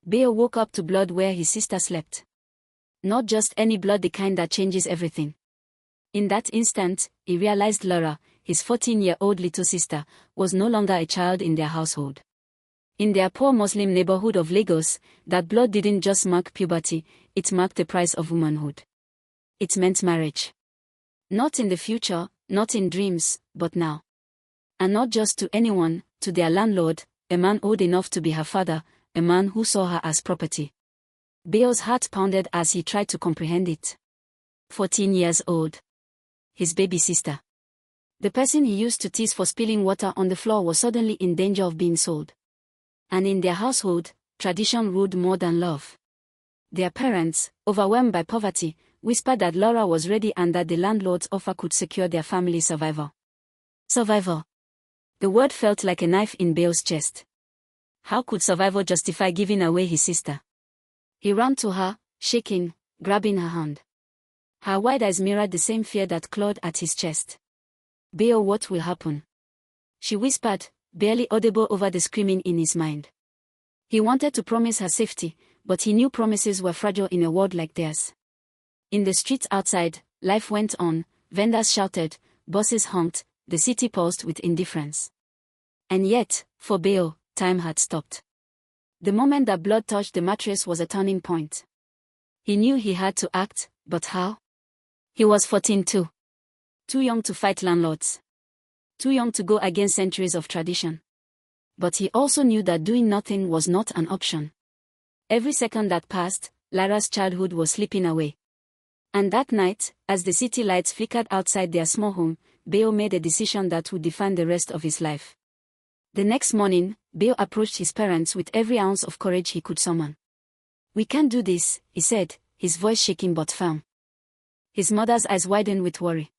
Bayo woke up to blood where his sister slept. Not just any blood, the kind that changes everything. In that instant, he realized Laura, his 14-year-old little sister, was no longer a child in their household. In their poor Muslim neighborhood of Lagos, that blood didn't just mark puberty, it marked the price of womanhood. It meant marriage. Not in the future, not in dreams, but now. And not just to anyone, to their landlord, a man old enough to be her father, a man who saw her as property. Bayo's heart pounded as he tried to comprehend it. 14 years old. His baby sister. The person he used to tease for spilling water on the floor was suddenly in danger of being sold. And in their household, tradition ruled more than love. Their parents, overwhelmed by poverty, whispered that Laura was ready and that the landlord's offer could secure their family's survival. Survival. The word felt like a knife in Bayo's chest. How could survival justify giving away his sister? He ran to her, shaking, grabbing her hand. Her wide eyes mirrored the same fear that clawed at his chest. Bayo, what will happen? She whispered, barely audible over the screaming in his mind. He wanted to promise her safety, but he knew promises were fragile in a world like theirs. In the streets outside, life went on, vendors shouted, buses honked, the city paused with indifference. And yet, for Bayo, time had stopped. The moment that blood touched the mattress was a turning point. He knew he had to act, but how? He was 14 too. Too young to fight landlords. Too young to go against centuries of tradition. But he also knew that doing nothing was not an option. Every second that passed, Lara's childhood was slipping away. And that night, as the city lights flickered outside their small home, Bayo made a decision that would define the rest of his life. The next morning, Bayo approached his parents with every ounce of courage he could summon. "We can't do this," he said, his voice shaking but firm. His mother's eyes widened with worry.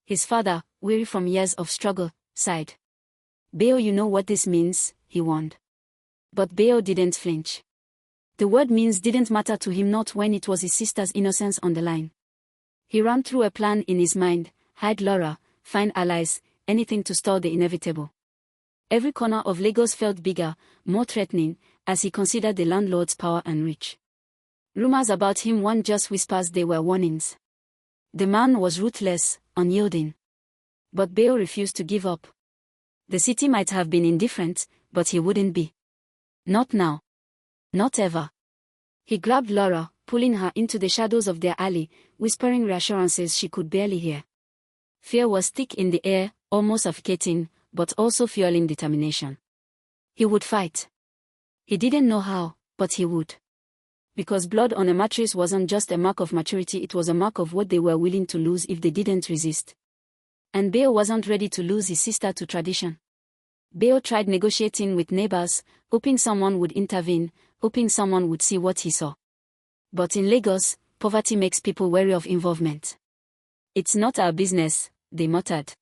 His father, weary from years of struggle, sighed. "Bayo, you know what this means," he warned. But Bayo didn't flinch. The word means didn't matter to him, not when it was his sister's innocence on the line. He ran through a plan in his mind: hide Laura, find allies, anything to stall the inevitable. Every corner of Lagos felt bigger, more threatening, as he considered the landlord's power and reach. Rumors about him weren't just whispers, they were warnings. The man was ruthless, unyielding. But Bayo refused to give up. The city might have been indifferent, but he wouldn't be. Not now. Not ever. He grabbed Laura, pulling her into the shadows of their alley, whispering reassurances she could barely hear. Fear was thick in the air, almost suffocating, but also fueling determination. He would fight. He didn't know how, but he would. Because blood on a mattress wasn't just a mark of maturity, it was a mark of what they were willing to lose if they didn't resist. And Bayo wasn't ready to lose his sister to tradition. Bayo tried negotiating with neighbors, hoping someone would intervene, hoping someone would see what he saw. But in Lagos, poverty makes people wary of involvement. "It's not our business," they muttered.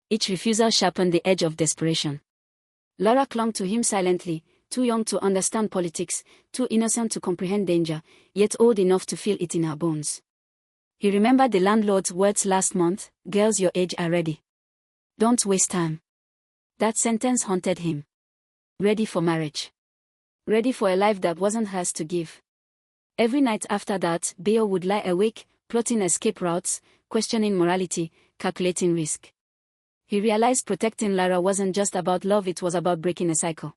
Each refusal sharpened the edge of desperation. Laura clung to him silently, too young to understand politics, too innocent to comprehend danger, yet old enough to feel it in her bones. He remembered the landlord's words last month: "Girls your age are ready. Don't waste time." That sentence haunted him. Ready for marriage. Ready for a life that wasn't hers to give. Every night after that, Bayo would lie awake, plotting escape routes, questioning morality, calculating risk. He realized protecting Lara wasn't just about love, it was about breaking a cycle.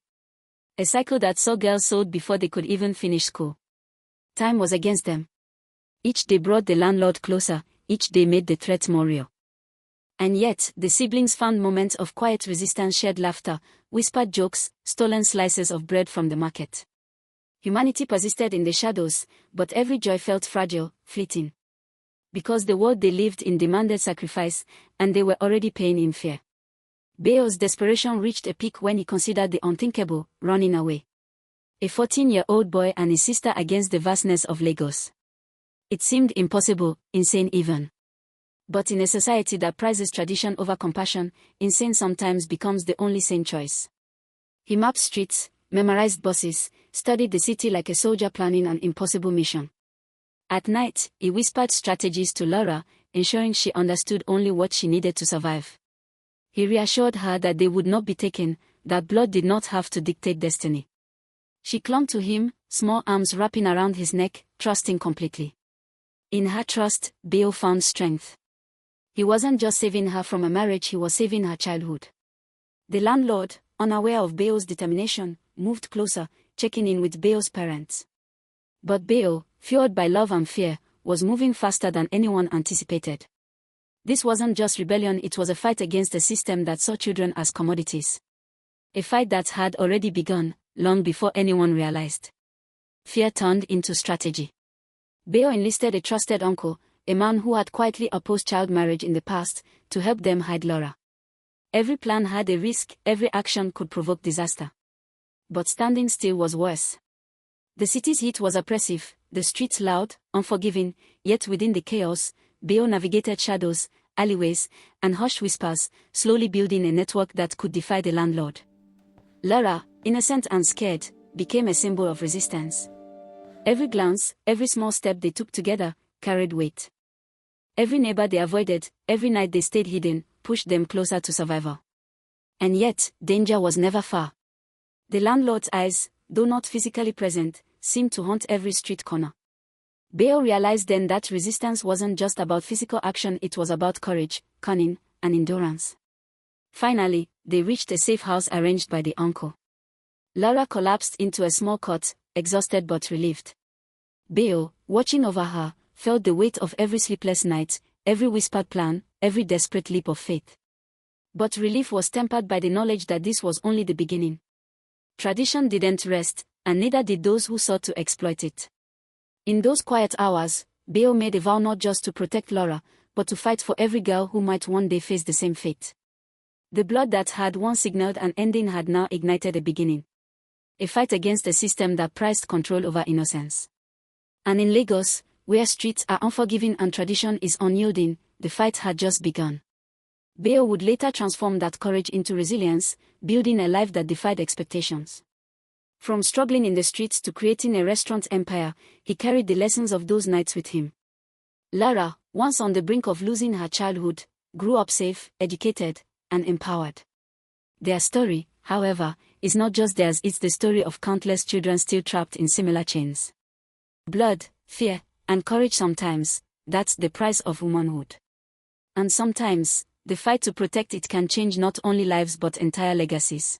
A cycle that saw girls sold before they could even finish school. Time was against them. Each day brought the landlord closer, each day made the threat more real. And yet, the siblings found moments of quiet resistance, shared laughter, whispered jokes, stolen slices of bread from the market. Humanity persisted in the shadows, but every joy felt fragile, fleeting. Because the world they lived in demanded sacrifice, and they were already paying in fear. Bayo's desperation reached a peak when he considered the unthinkable: running away. A 14-year-old boy and his sister against the vastness of Lagos. It seemed impossible, insane even. But in a society that prizes tradition over compassion, insane sometimes becomes the only sane choice. He mapped streets, memorized buses, studied the city like a soldier planning an impossible mission. At night, he whispered strategies to Laura, ensuring she understood only what she needed to survive. He reassured her that they would not be taken, that blood did not have to dictate destiny. She clung to him, small arms wrapping around his neck, trusting completely. In her trust, Bayo found strength. He wasn't just saving her from a marriage, he was saving her childhood. The landlord, unaware of Bayo's determination, moved closer, checking in with Bayo's parents. But Bayo, fueled by love and fear, was moving faster than anyone anticipated. This wasn't just rebellion, it was a fight against a system that saw children as commodities. A fight that had already begun, long before anyone realized. Fear turned into strategy. Bayo enlisted a trusted uncle, a man who had quietly opposed child marriage in the past, to help them hide Laura. Every plan had a risk, every action could provoke disaster. But standing still was worse. The city's heat was oppressive, the streets loud, unforgiving, yet within the chaos, Bayo navigated shadows, alleyways, and hushed whispers, slowly building a network that could defy the landlord. Laura, innocent and scared, became a symbol of resistance. Every glance, every small step they took together, carried weight. Every neighbor they avoided, every night they stayed hidden, pushed them closer to survival. And yet, danger was never far. The landlord's eyes, though not physically present, seemed to haunt every street corner. Bayo realized then that resistance wasn't just about physical action, it was about courage, cunning, and endurance. Finally, they reached a safe house arranged by the uncle. Laura collapsed into a small cot, exhausted but relieved. Bayo, watching over her, felt the weight of every sleepless night, every whispered plan, every desperate leap of faith. But relief was tempered by the knowledge that this was only the beginning. Tradition didn't rest, and neither did those who sought to exploit it. In those quiet hours, Bayo made a vow not just to protect Laura, but to fight for every girl who might one day face the same fate. The blood that had once signaled an ending had now ignited a beginning. A fight against a system that prized control over innocence. And in Lagos, where streets are unforgiving and tradition is unyielding, the fight had just begun. Bayo would later transform that courage into resilience, building a life that defied expectations. From struggling in the streets to creating a restaurant empire, he carried the lessons of those nights with him. Laura, once on the brink of losing her childhood, grew up safe, educated, and empowered. Their story, however, is not just theirs, it's the story of countless children still trapped in similar chains. Blood, fear, and courage sometimes, that's the price of womanhood. And sometimes, the fight to protect it can change not only lives but entire legacies.